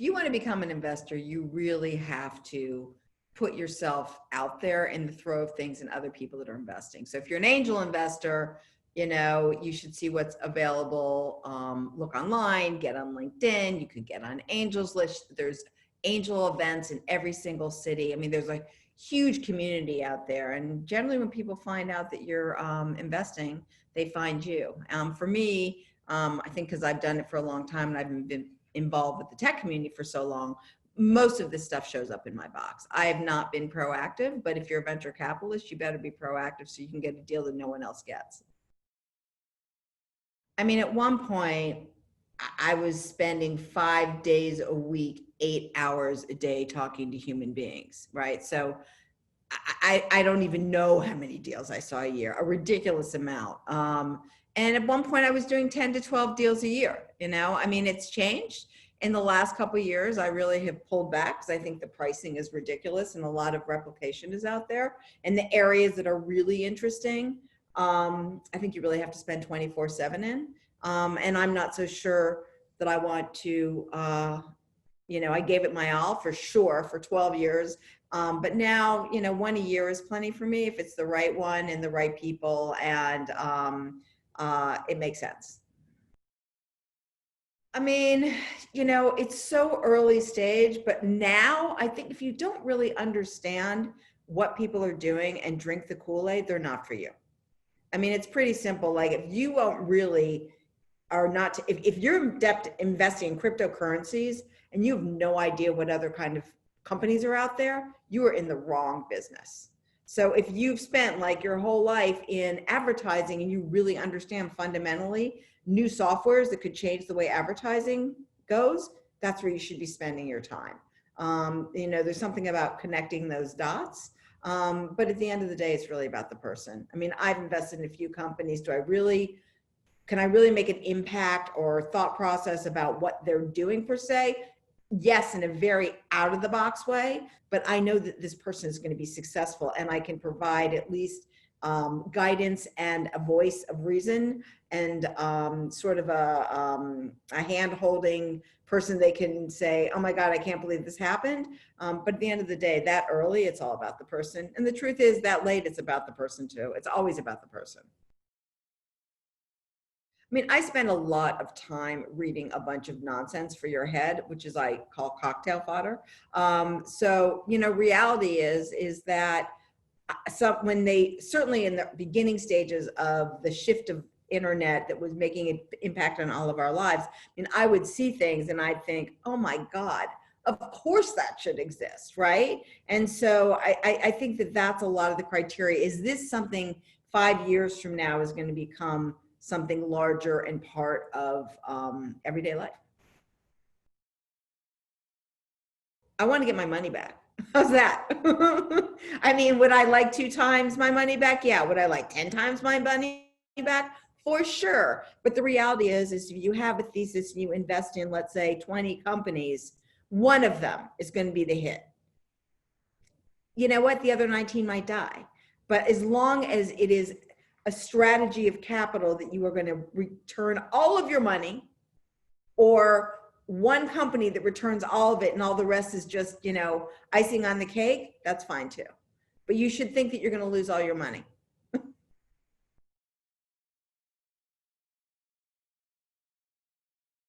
you want to become an investor, you really have to put yourself out there in the throw of things and other people that are investing. So if you're an angel investor, you know, you should see what's available. Look online, get on LinkedIn. You can get on Angels List. There's angel events in every single city. I mean, there's a huge community out there. And generally when people find out that you're investing, they find you. For me, I think because I've done it for a long time and I've been involved with the tech community for so long, most of this stuff shows up in my box. I have not been proactive, but if you're a venture capitalist, you better be proactive so you can get a deal that no one else gets. I mean, at one point, I was spending 5 days a week, 8 hours a day talking to human beings, right? So I don't even know how many deals I saw a year, a ridiculous amount. And at one point I was doing 10 to 12 deals a year, you know? I mean, it's changed. In the last couple of years, I really have pulled back because I think the pricing is ridiculous and a lot of replication is out there. And the areas that are really interesting, I think you really have to spend 24/7 in. And I'm not so sure that I want to, you know, I gave it my all for sure for 12 years. But now, you know, one a year is plenty for me if it's the right one and the right people, and it makes sense. I mean, you know, it's so early stage, but now I think if you don't really understand what people are doing and drink the Kool-Aid, they're not for you. I mean, it's pretty simple. Like if you won't really are not, if you're investing in cryptocurrencies and you have no idea what other kind of companies are out there, you are in the wrong business. So if you've spent like your whole life in advertising and you really understand fundamentally new softwares that could change the way advertising goes, that's where you should be spending your time. You know, there's something about connecting those dots. But at the end of the day, it's really about the person. I mean, I've invested in a few companies. Can I really make an impact or thought process about what they're doing per se? Yes, in a very out of the box way, but I know that this person is going to be successful and I can provide at least guidance and a voice of reason and sort of a hand holding person they can say, oh my God, I can't believe this happened. But at the end of the day, that early, it's all about the person. And the truth is that late, it's about the person too. It's always about the person. I mean, I spend a lot of time reading a bunch of nonsense for your head, which is I call cocktail fodder. So, you know, reality is that when they, certainly in the beginning stages of the shift of internet that was making an impact on all of our lives, I mean, I would see things and I'd think, oh my God, of course that should exist, right? And so I think that that's a lot of the criteria. Is this something 5 years from now is going to become something larger and part of everyday life? I want to get my money back. How's that? I mean, would I like 2 times my money back? Yeah. Would I like 10 times my money back? For sure. But the reality is if you have a thesis and you invest in, let's say, 20 companies, one of them is going to be the hit. You know what? The other 19 might die. But as long as it is a strategy of capital that you are going to return all of your money, or one company that returns all of it and all the rest is just, you know, icing on the cake, that's fine too. But you should think that you're going to lose all your money.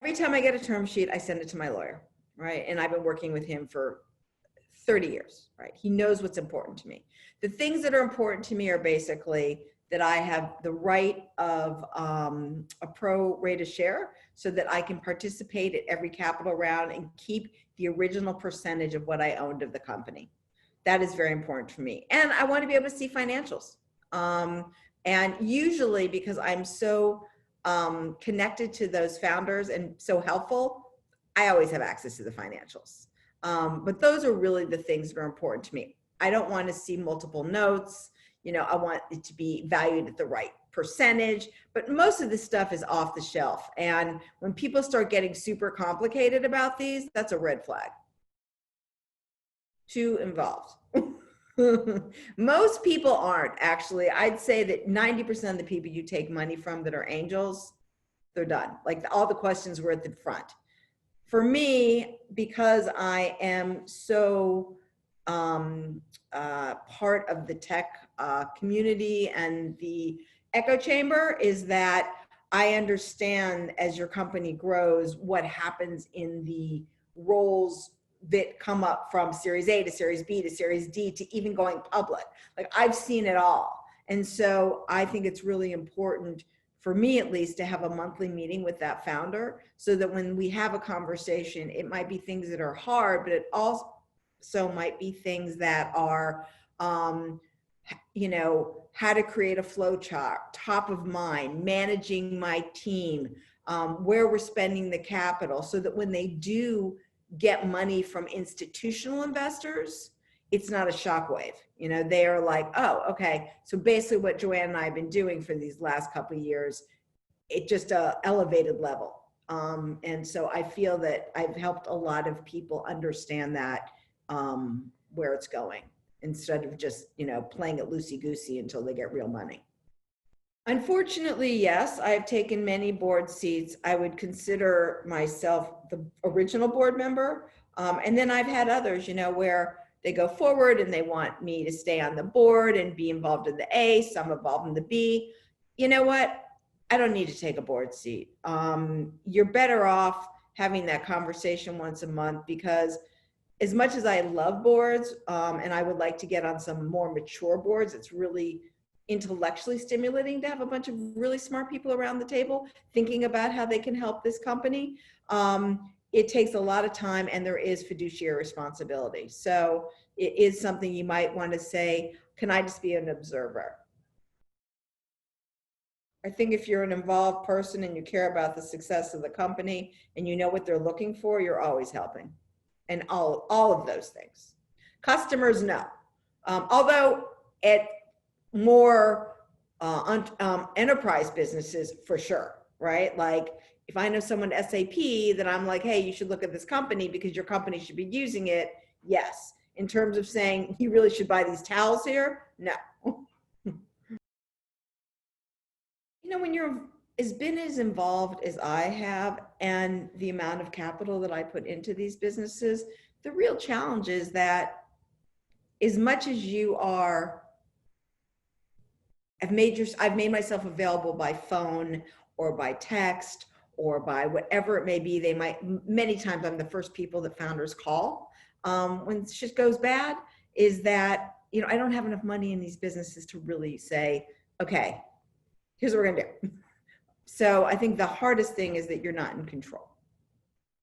Every time I get a term sheet, I send it to my lawyer, right? And I've been working with him for 30 years, right? He knows what's important to me. The things that are important to me are basically that I have the right of a pro rata share so that I can participate at every capital round and keep the original percentage of what I owned of the company. That is very important for me. And I want to be able to see financials. And usually because I'm so connected to those founders and so helpful, I always have access to the financials. But those are really the things that are important to me. I don't want to see multiple notes. You know, I want it to be valued at the right percentage, but most of this stuff is off the shelf. And when people start getting super complicated about these, that's a red flag. Too involved. Most people aren't actually. I'd say that 90% of the people you take money from that are angels, they're done. Like all the questions were at the front. For me, because I am so part of the tech community and the echo chamber, is that I understand as your company grows what happens in the roles that come up from Series A to Series B to Series D to even going public. Like, I've seen it all. And so I think it's really important, for me at least, to have a monthly meeting with that founder, so that when we have a conversation, it might be things that are hard, but it also might be things that are, you know, how to create a flow chart, top of mind, managing my team, where we're spending the capital, so that when they do get money from institutional investors, it's not a shockwave. You know, they are like, oh, okay. So basically what Joanne and I have been doing for these last couple of years, it just a elevated level. And so I feel that I've helped a lot of people understand that, where it's going, instead of just, you know, playing it loosey-goosey until they get real money. Unfortunately, yes, I've taken many board seats. I would consider myself the original board member. And then I've had others, you know, where they go forward and they want me to stay on the board and be involved in the A, some involved in the B. You know what? I don't need to take a board seat. You're better off having that conversation once a month, because as much as I love boards, and I would like to get on some more mature boards, it's really intellectually stimulating to have a bunch of really smart people around the table thinking about how they can help this company. It takes a lot of time, and there is fiduciary responsibility. So it is something you might want to say, can I just be an observer? I think if you're an involved person and you care about the success of the company and you know what they're looking for, you're always helping. And all of those things. Customers, no. Although at more enterprise businesses, for sure, right? Like, if I know someone at SAP, that I'm like, hey, you should look at this company because your company should be using it. Yes. In terms of saying you really should buy these towels here, no. You know, when you're been as involved as I have, and the amount of capital that I put into these businesses, the real challenge is that as much as you are, I've made myself available by phone or by text or by whatever it may be. Many times I'm the first people that founders call when shit goes bad, is that, you know, I don't have enough money in these businesses to really say, okay, here's what we're gonna do. So I think the hardest thing is that you're not in control.